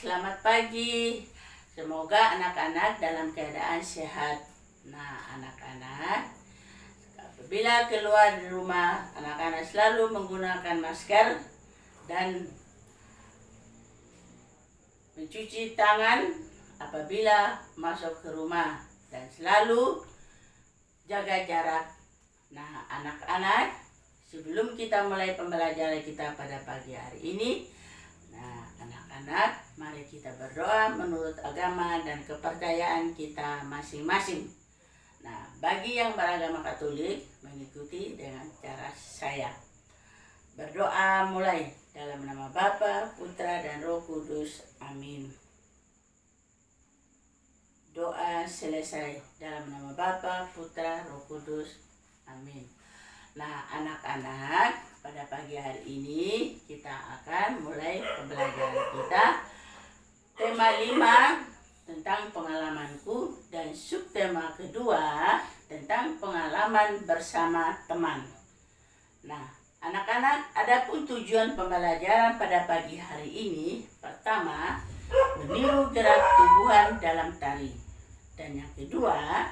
Selamat pagi. Semoga anak-anak dalam keadaan sehat. Nah, anak-anak, apabila keluar dari rumah, anak-anak selalu menggunakan masker dan mencuci tangan apabila masuk ke rumah dan selalu jaga jarak. Nah, anak-anak, sebelum kita mulai pembelajaran kita pada pagi hari ini, nah, anak-anak, mari kita berdoa menurut agama dan kepercayaan kita masing-masing. Nah, bagi yang beragama Katolik, mengikuti dengan cara saya. Berdoa mulai dalam nama Bapa, Putra, dan Roh Kudus. Amin. Doa selesai dalam nama Bapa, Putra, Roh Kudus. Amin. Nah, anak-anak, pada pagi hari ini kita akan mulai pembelajaran kita. Tema 5 tentang pengalamanku dan subtema kedua tentang pengalaman bersama teman. Nah, anak-anak, adapun tujuan pembelajaran pada pagi hari ini, pertama, meniru gerak tubuhan dalam tari. Dan yang kedua,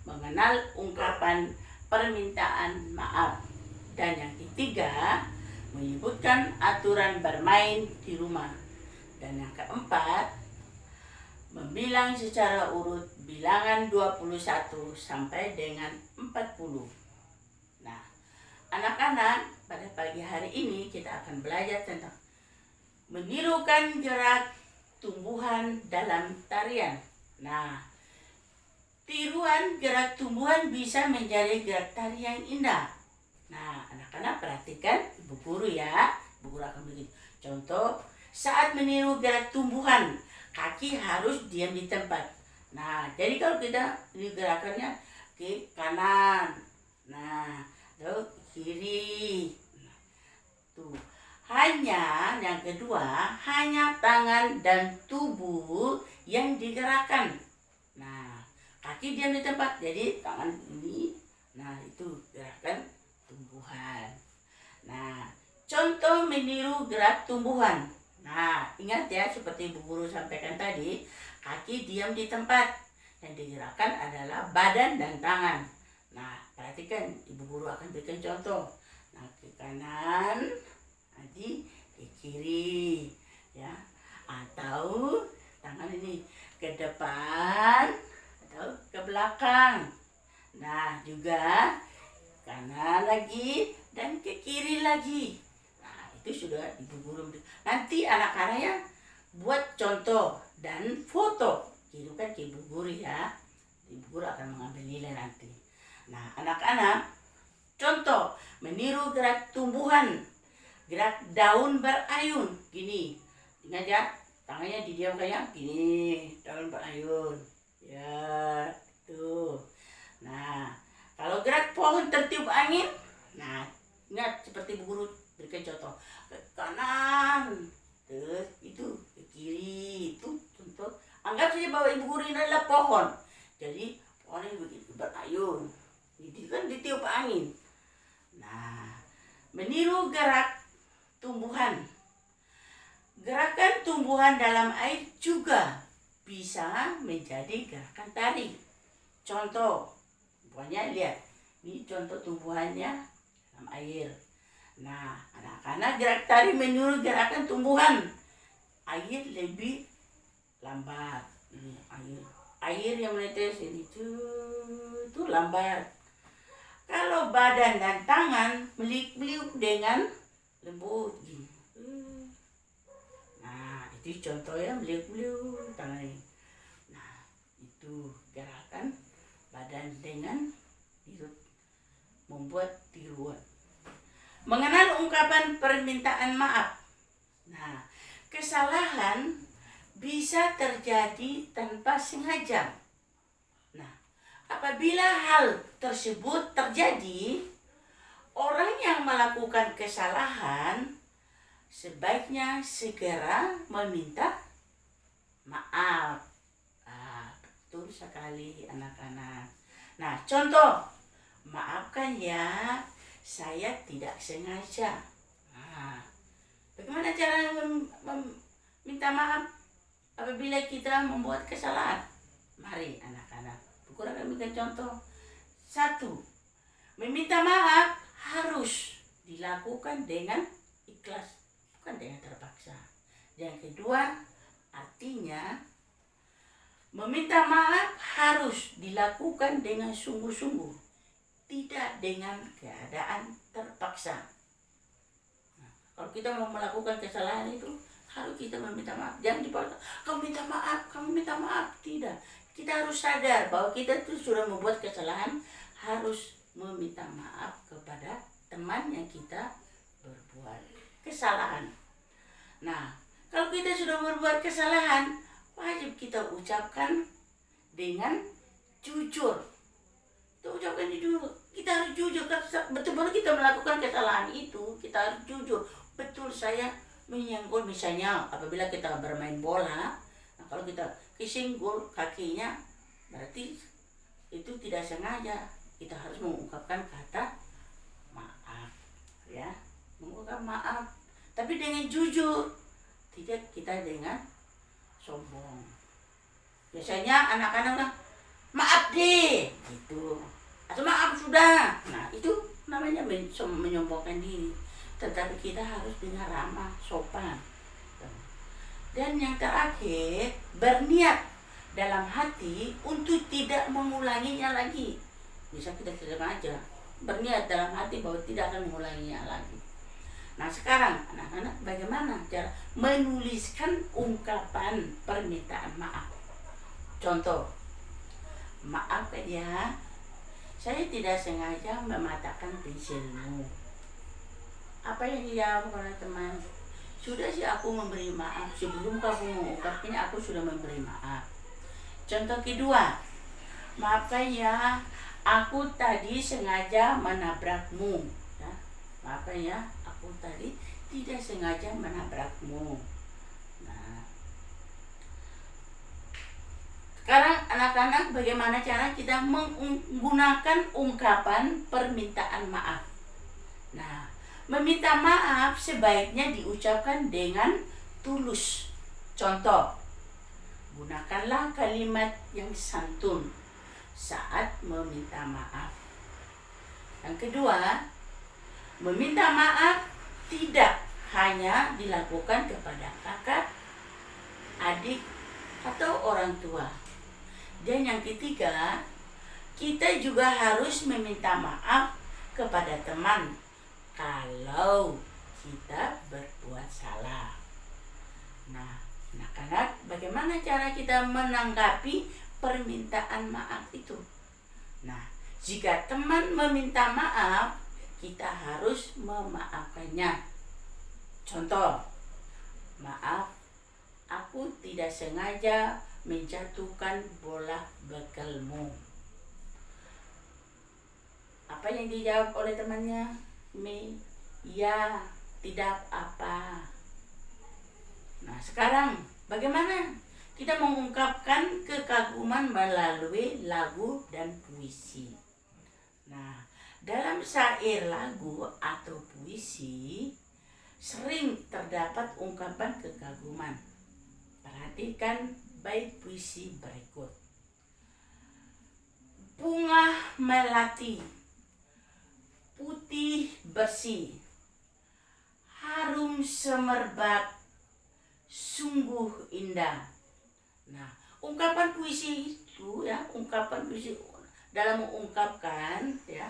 mengenal ungkapan permintaan maaf. Dan yang ketiga, menyebutkan aturan bermain di rumah. Dan yang keempat, membilang secara urut bilangan 21 sampai dengan 40. Nah, anak-anak, pada pagi hari ini kita akan belajar tentang menirukan gerak tumbuhan dalam tarian. Nah, tiruan gerak tumbuhan bisa menjadi gerak tari yang indah. Nah, anak-anak perhatikan ibu guru ya. Ibu guru akan beri contoh. Saat meniru gerak tumbuhan, kaki harus diam di tempat. Nah, jadi kalau kita ini gerakannya ke kanan, nah, lalu kiri. Tuh. Hanya yang kedua, hanya tangan dan tubuh yang digerakkan. Nah, kaki diam di tempat, jadi tangan ini, nah itu gerakan tumbuhan. Nah, contoh meniru gerak tumbuhan. Nah, ingat ya, seperti ibu guru sampaikan tadi, kaki diam di tempat. Yang digerakkan adalah badan dan tangan. Nah, perhatikan, ibu guru akan berikan contoh. Nah, ke kanan, nanti ke kiri, ya. Atau tangan ini ke depan, atau ke belakang. Nah, juga kanan lagi dan ke kiri lagi. Nah, itu sudah ibu guru. Nanti anak-anaknya buat contoh dan foto, kirimkan ke ibu guru ya. Ibu guru akan mengambil nilai nanti. Nah, anak-anak, contoh meniru gerak tumbuhan, gerak daun berayun. Gini, ingat ya, tangannya didiamkan gini, daun berayun. Ya, tuh. Nah, kalau gerak pohon tertiup angin, nah, ingat seperti ibu guru berikan contoh. Ke kanan, terus itu ke kiri, itu contoh. Anggap saja bahwa ibu guru ini adalah pohon. Jadi pohon ini begitu berayun. Ini kan ditiup angin. Nah, meniru gerak tumbuhan. Gerakan tumbuhan dalam air juga bisa menjadi gerakan tari. Contoh, pokoknya lihat, ini contoh tumbuhannya dalam air. Nah, anak-anak gerak tari meniru gerakan tumbuhan. Air lebih lambat. Ini air yang menetes ini itu lambat. Kalau badan dan tangan meliuk-liuk dengan lembut gini. Nah, itu contohnya meliuk-liuk tangan ini. Nah, itu gerakan badan dengan membuat tiruan. Mengenal ungkapan permintaan maaf. Nah, kesalahan bisa terjadi tanpa sengaja. Nah, apabila hal tersebut terjadi, orang yang melakukan kesalahan sebaiknya segera meminta maaf. Betul sekali anak-anak. Nah, contoh, maafkan ya, saya tidak sengaja. Nah, bagaimana cara meminta maaf? apabila kita membuat kesalahan. Mari anak-anak, Buku akan berikan contoh. 1. Meminta maaf harus dilakukan dengan ikhlas, bukan dengan terpaksa. Yang kedua, artinya meminta maaf harus dilakukan dengan sungguh-sungguh, tidak dengan keadaan terpaksa. Nah, kalau kita mau melakukan kesalahan itu, harus kita meminta maaf. Jangan dipaksa, kamu minta maaf. Tidak. Kita harus sadar bahwa kita itu sudah membuat kesalahan, harus meminta maaf kepada teman yang kita berbuat kesalahan. Nah, kalau kita sudah berbuat kesalahan, wajib kita ucapkan dengan jujur. Kita ucapkan jujur. Kita harus jujur. Betul-betul kita melakukan kesalahan itu, kita harus jujur. Betul, saya menyenggol, misalnya apabila kita bermain bola. Nah, kalau kita kesenggol kakinya, berarti itu tidak sengaja. Kita harus mengungkapkan kata maaf, ya, mengungkapkan maaf, tapi dengan jujur, tidak kita dengan sombong. Biasanya anak-anak bilang, maaf deh, gitu, atau maaf sudah. Nah, itu namanya menyombongkan diri. Tetapi kita harus dengan ramah, sopan. Dan yang terakhir, berniat dalam hati untuk tidak mengulanginya lagi. Bisa kita sengaja berniat dalam hati bahwa tidak akan mengulanginya lagi. Nah, sekarang anak-anak, bagaimana cara menuliskan ungkapan permintaan maaf? Contoh, maaf ya, saya tidak sengaja mematahkan pensilmu. Apa yang dijawab oleh teman? Sudah sih, aku memberi maaf. Sebelum kamu mengungkapnya, aku sudah memberi maaf. Contoh kedua, maafkan ya, aku tadi sengaja menabrakmu. Ya, maafkan ya, aku tadi tidak sengaja menabrakmu. Nah, sekarang anak-anak, bagaimana cara kita menggunakan ungkapan permintaan maaf? Nah, meminta maaf sebaiknya diucapkan dengan tulus. Contoh, gunakanlah kalimat yang santun saat meminta maaf. Yang kedua, meminta maaf tidak hanya dilakukan kepada kakak, adik, atau orang tua. Dan yang ketiga, kita juga harus meminta maaf kepada teman kalau kita berbuat salah. Nah, anak-anak, bagaimana cara kita menanggapi permintaan maaf itu? Nah, jika teman meminta maaf, kita harus memaafkannya. Contoh, maaf, aku tidak sengaja menjatuhkan bola bekalmu. Apa yang dijawab oleh temannya? Ya, tidak apa. Nah, sekarang bagaimana kita mengungkapkan kekaguman melalui lagu dan puisi? Nah, dalam syair, lagu, atau puisi sering terdapat ungkapan kekaguman. Perhatikan bait puisi berikut. Bunga melati, putih bersih, harum semerbak, sungguh indah. Nah, ungkapan puisi itu, ya, ungkapan puisi dalam mengungkapkan, ya,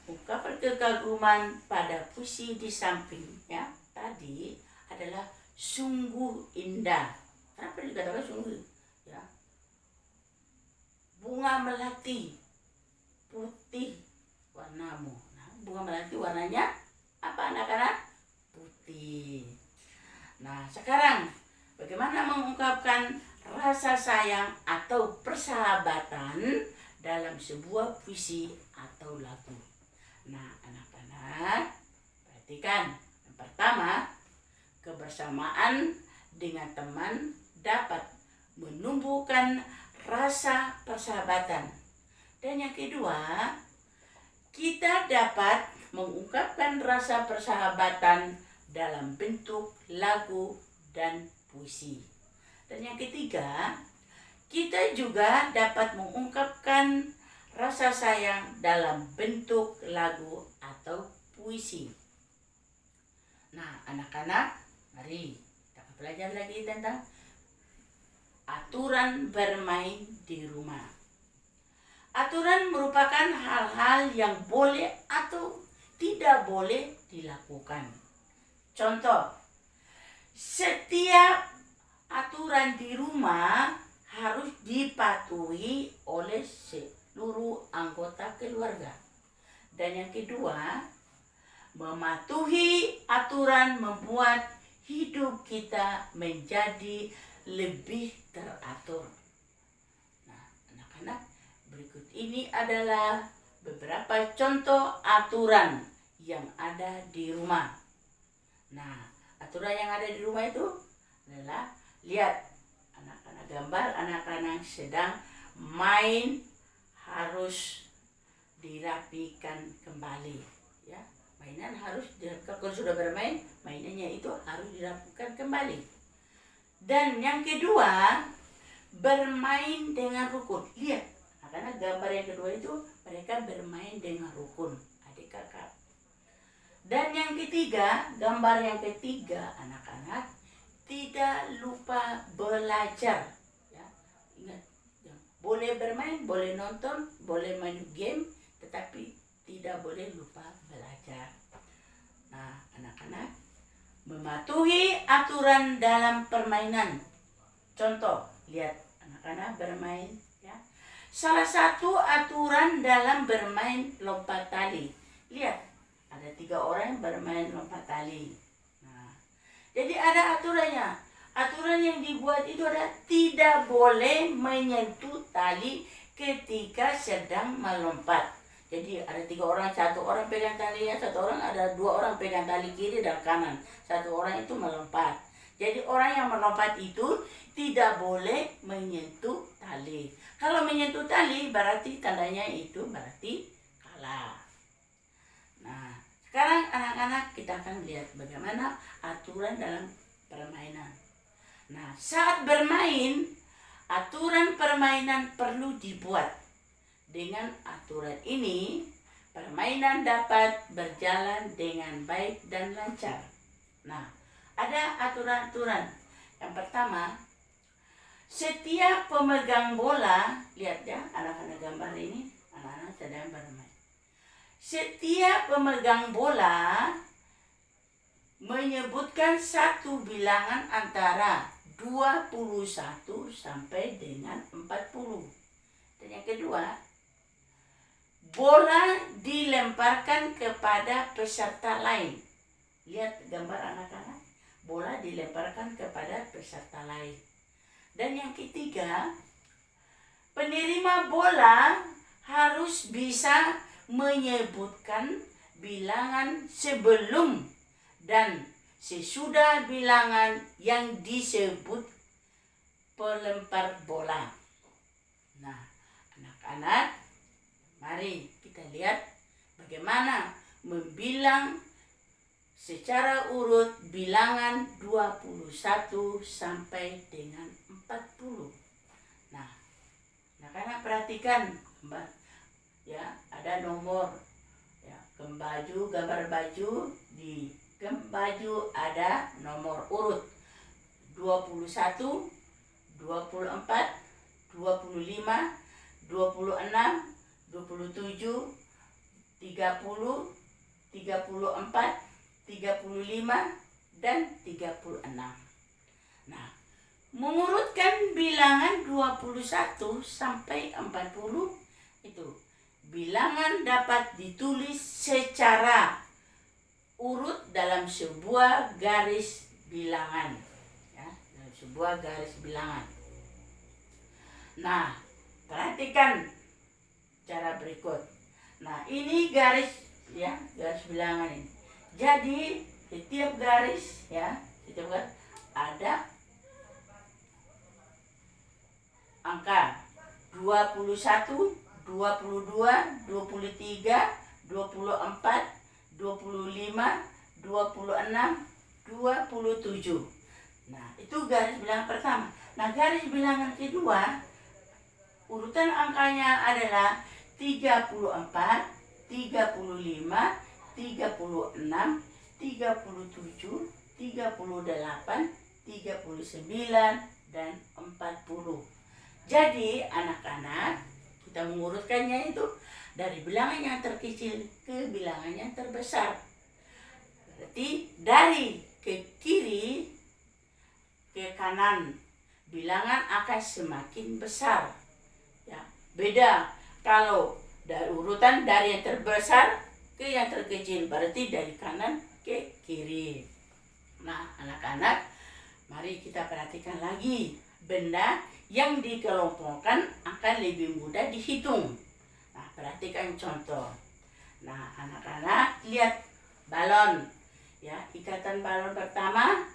ungkapan kekaguman pada puisi di samping, ya, tadi adalah sungguh indah. Kenapa dikatakan sungguh? Ya, bunga melati, putih warnamu. Nah, bunga melati warnanya apa, anak-anak? Putih. Nah, sekarang bagaimana mengungkapkan rasa sayang atau persahabatan dalam sebuah puisi atau lagu? Nah, anak-anak, perhatikan. Yang pertama, kebersamaan dengan teman dapat menumbuhkan rasa persahabatan. Dan yang kedua, kita dapat mengungkapkan rasa persahabatan dalam bentuk lagu dan puisi. Dan yang ketiga, kita juga dapat mengungkapkan rasa sayang dalam bentuk lagu atau puisi. Nah, anak-anak, mari kita belajar lagi tentang aturan bermain di rumah. Aturan merupakan hal-hal yang boleh atau tidak boleh dilakukan. Contoh, setiap aturan di rumah harus dipatuhi oleh seluruh anggota keluarga. Dan yang kedua, mematuhi aturan membuat hidup kita menjadi lebih teratur. Nah, anak-anak, berikut ini adalah beberapa contoh aturan yang ada di rumah. Nah, aturan yang ada di rumah itu adalah, lihat anak-anak gambar, anak-anak sedang main harus dirapikan kembali, ya. Mainan harus kalau sudah bermain, mainannya itu harus dirapikan kembali. Dan yang kedua, bermain dengan rukun. Lihat, karena gambar yang kedua itu mereka bermain dengan rukun, adik kakak. Dan yang ketiga, gambar yang ketiga, anak-anak tidak lupa belajar. Ya, ingat, boleh bermain, boleh nonton, boleh main game, tetapi tidak boleh lupa belajar. Nah, anak-anak, mematuhi aturan dalam permainan. Contoh, lihat anak-anak bermain, ya. Salah satu aturan dalam bermain lompat tali. Lihat, ada 3 orang yang bermain lompat tali. Nah, jadi ada aturannya. Aturan yang dibuat itu adalah tidak boleh menyentuh tali ketika sedang melompat. Jadi ada 3 orang, 1 orang pegang talinya, 1 orang, ada 2 orang pegang tali kiri dan kanan. 1 orang itu melompat. Jadi orang yang melompat itu tidak boleh menyentuh tali. Kalau menyentuh tali berarti tandanya itu berarti kalah. Nah, sekarang anak-anak kita akan lihat bagaimana aturan dalam permainan. Nah, saat bermain, aturan permainan perlu dibuat. Dengan aturan ini, permainan dapat berjalan dengan baik dan lancar. Nah, ada aturan-aturan. Yang pertama, setiap pemegang bola, lihat ya anak-anak gambar ini, anak-anak sedang bermain. Setiap pemegang bola menyebutkan satu bilangan antara 21 sampai dengan 40. Dan yang kedua, bola dilemparkan kepada peserta lain. Lihat gambar anak-anak, bola dilemparkan kepada peserta lain. Dan yang ketiga, penerima bola harus bisa menyebutkan bilangan sebelum dan sesudah bilangan yang disebut pelempar bola. Nah, anak-anak, mari kita lihat bagaimana membilang secara urut bilangan 21 sampai dengan 40. Nah, anak-anak perhatikan, ya, ada nomor, ya, gambar baju, di baju ada nomor urut 21, 24, 25, 26, 27, 30, 34, 35, dan 36. Nah, mengurutkan bilangan 21 sampai 40 itu bilangan dapat ditulis secara urut dalam sebuah garis bilangan, ya, dalam sebuah garis bilangan. Nah, perhatikan cara berikut. Nah, ini garis, ya, garis bilangan ini. Jadi setiap garis, ya, setiap garis ada angka 21, 22, 23, 24, 25, 26, 27. Nah, itu garis bilangan pertama. Nah, garis bilangan kedua, urutan angkanya adalah 34, 35, 36, 37, 38, 39, dan 40. Jadi anak-anak, kita mengurutkannya itu dari bilangan yang terkecil ke bilangan yang terbesar. Berarti dari ke kiri ke kanan bilangan akan semakin besar. Ya, beda kalau dari urutan dari yang terbesar ke yang terkecil, berarti dari kanan ke kiri. Nah, anak-anak, mari kita perhatikan lagi. Benda yang dikelompokkan akan lebih mudah dihitung. Nah, perhatikan contoh. Nah, anak-anak lihat balon. Ya, ikatan balon pertama,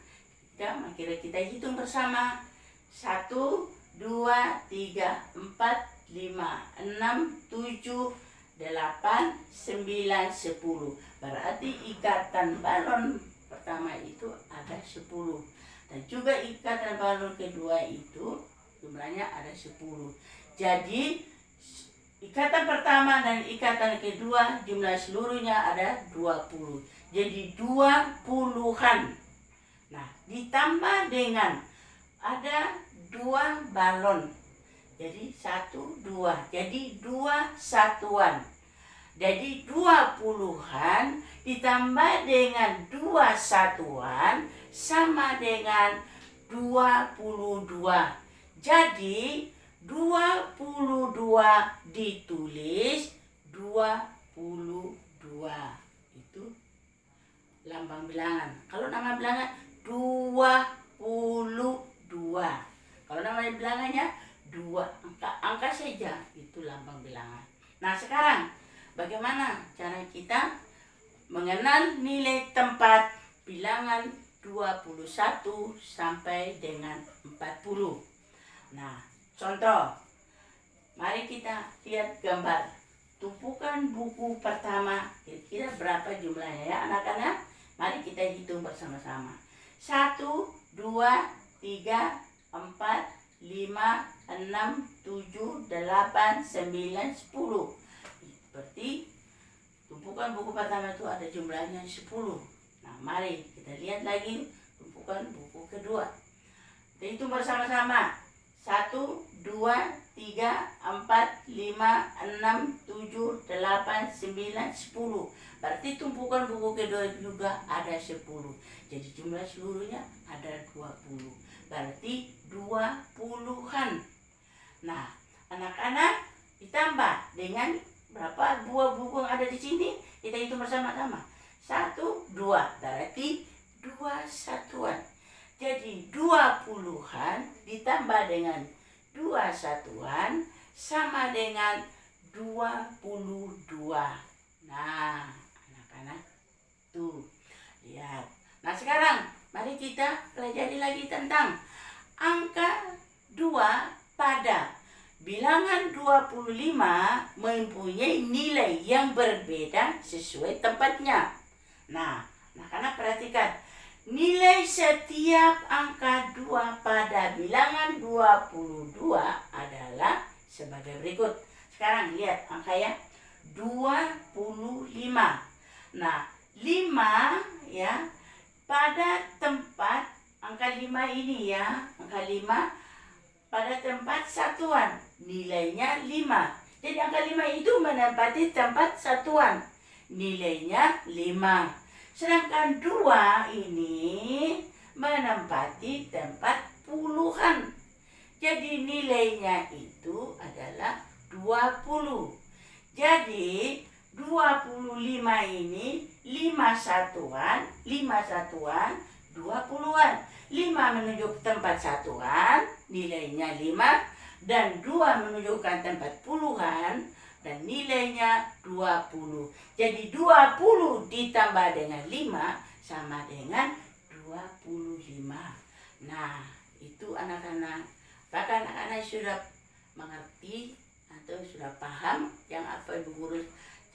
kita hitung bersama. 1, 2, 3, 4, 5, 6, 7, 8, 9, 10. Berarti ikatan balon pertama itu ada 10. Dan juga ikatan balon kedua itu jumlahnya ada 10. Jadi ikatan pertama dan ikatan kedua jumlah seluruhnya ada 20. Jadi 20-an. Nah, ditambah dengan ada 2 balon. Jadi 1, 2. Jadi 2 satuan. Jadi 20-an ditambah dengan 2 satuan sama dengan 22. Jadi 22 ditulis 22. Itu lambang bilangan. Kalau nama bilangan 22. Kalau nama bilangannya 2 angka saja, itu lambang bilangan. Nah, sekarang bagaimana cara kita mengenal nilai tempat bilangan 21 sampai dengan 40. Nah, contoh. Mari kita lihat gambar. Tumpukan buku pertama, kira-kira berapa jumlahnya ya anak-anak? Mari kita hitung bersama-sama. 1, 2, 3, 4, 5, 6, 7, 8, 9, 10. Berarti tumpukan buku pertama itu ada jumlahnya 10. Nah, mari kita lihat lagi tumpukan buku kedua. Kita hitung bersama-sama. 1, 2, 3, 4, 5, 6, 7, 8, 9, 10. Berarti tumpukan buku kedua juga ada 10. Jadi jumlah seluruhnya ada 20. Berarti 20-an. Nah, anak-anak ditambah dengan berapa buah buku yang ada di sini? Kita hitung bersama-sama. 1, 2. Berarti 2 satuan. Jadi 20-an ditambah dengan 2 satuan sama dengan 22. Nah, anak-anak tuh lihat. Nah, sekarang mari kita pelajari lagi tentang angka 2 pada bilangan 25 mempunyai nilai yang berbeda sesuai tempatnya. Nah, anak-anak perhatikan. Nilai setiap angka 2 pada bilangan 22 adalah sebagai berikut. Sekarang lihat angkanya 25. Nah, 5 ya, pada tempat angka 5 ini ya, angka 5 pada tempat satuan, nilainya 5. Jadi angka 5 itu menempati tempat satuan, nilainya 5. Sedangkan 2 ini menempati tempat puluhan. Jadi nilainya itu adalah 20. Jadi 25 ini 5 satuan, 20-an. 5 menunjuk tempat satuan, nilainya 5. Dan 2 menunjukkan tempat puluhan, dan nilainya 20. Jadi 20 ditambah dengan 5 sama dengan 25. Nah, itu anak-anak. Apakah anak-anak sudah mengerti atau sudah paham yang apa Ibu Guru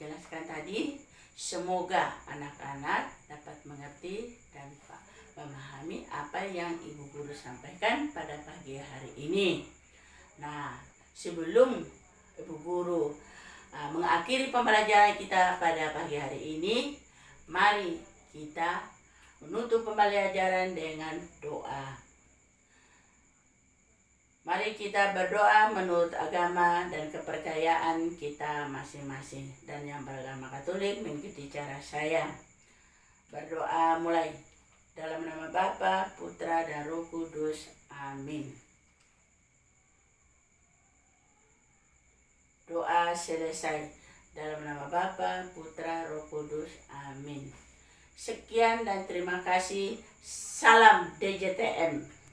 jelaskan tadi? Semoga anak-anak dapat mengerti dan memahami apa yang Ibu Guru sampaikan pada pagi hari ini. Nah, sebelum Ibu Guru mengakhiri pembelajaran kita pada pagi hari ini, mari kita menutup pembelajaran dengan doa. Mari kita berdoa menurut agama dan kepercayaan kita masing-masing. Dan yang beragama Katolik mengikuti cara saya. Berdoa mulai. Dalam nama Bapa, Putra, dan Roh Kudus. Amin. Doa selesai. Dalam nama Bapa, Putra, Roh Kudus. Amin. Sekian dan terima kasih. Salam DJTM.